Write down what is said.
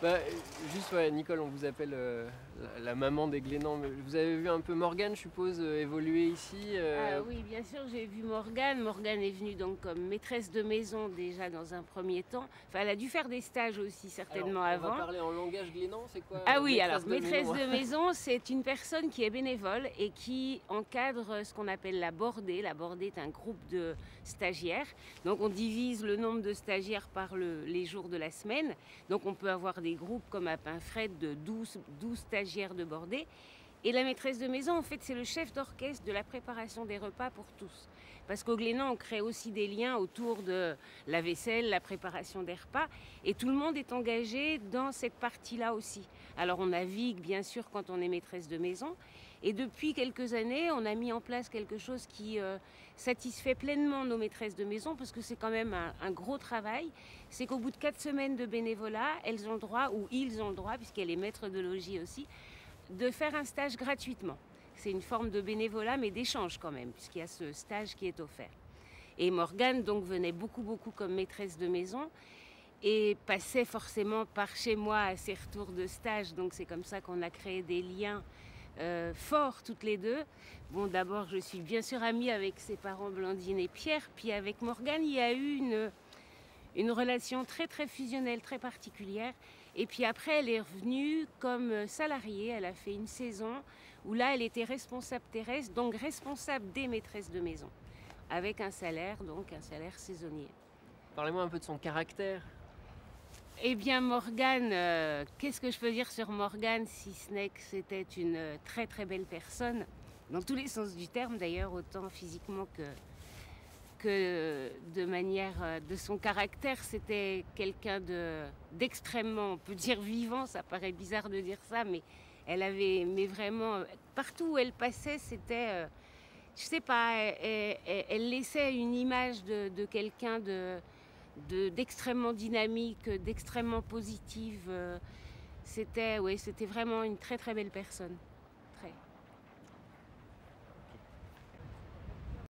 Bah, juste, ouais, Nicole, on vous appelle la maman des Glénans. Mais vous avez vu un peu Morgane, je suppose, évoluer ici Ah oui, bien sûr, j'ai vu Morgane. Morgane est venue donc comme maîtresse de maison déjà dans un premier temps. Enfin, elle a dû faire des stages aussi Alors, certainement on va avant. parler en langage Glénan, c'est quoi Ah oui, alors maîtresse de maîtresse maison? de maison, c'est une personne qui est bénévole et qui encadre ce qu'on appelle la bordée. La bordée est un groupe de stagiaires. Donc on divise le nombre de stagiaires par les jours de la semaine. Donc on peut avoir des groupes comme à Pinfred de 12 stagiaires de bordée. Et la maîtresse de maison, en fait, c'est le chef d'orchestre de la préparation des repas pour tous. Parce qu'au Glénan, on crée aussi des liens autour de la vaisselle, la préparation des repas. Et tout le monde est engagé dans cette partie-là aussi. Alors on navigue, bien sûr, quand on est maîtresse de maison. Et depuis quelques années, on a mis en place quelque chose qui satisfait pleinement nos maîtresses de maison, parce que c'est quand même un gros travail. C'est qu'au bout de 4 semaines de bénévolat, elles ont le droit, ou ils ont le droit, puisqu'elle est maître de logis aussi, de faire un stage gratuitement. C'est une forme de bénévolat, mais d'échange quand même, puisqu'il y a ce stage qui est offert. Et Morgane donc venait beaucoup comme maîtresse de maison et passait forcément par chez moi à ses retours de stage. Donc c'est comme ça qu'on a créé des liens forts toutes les deux. Bon, d'abord je suis bien sûr amie avec ses parents Blandine et Pierre, puis avec Morgane il y a eu une relation très fusionnelle, très particulière. Et puis après, elle est revenue comme salariée. Elle a fait une saison où là, elle était responsable terrestre, donc responsable des maîtresses de maison, avec un salaire, donc un salaire saisonnier. Parlez-moi un peu de son caractère. Eh bien, Morgane, qu'est-ce que je peux dire sur Morgane, si ce n'est que c'était une très belle personne, dans tous les sens du terme d'ailleurs, autant physiquement que de manière de son caractère. C'était quelqu'un d'extrêmement, on peut dire vivant, ça paraît bizarre de dire ça, mais elle avait, mais vraiment, partout où elle passait, c'était, je sais pas, elle laissait une image de quelqu'un d'extrêmement dynamique, d'extrêmement positive. C'était, ouais, c'était vraiment une très belle personne.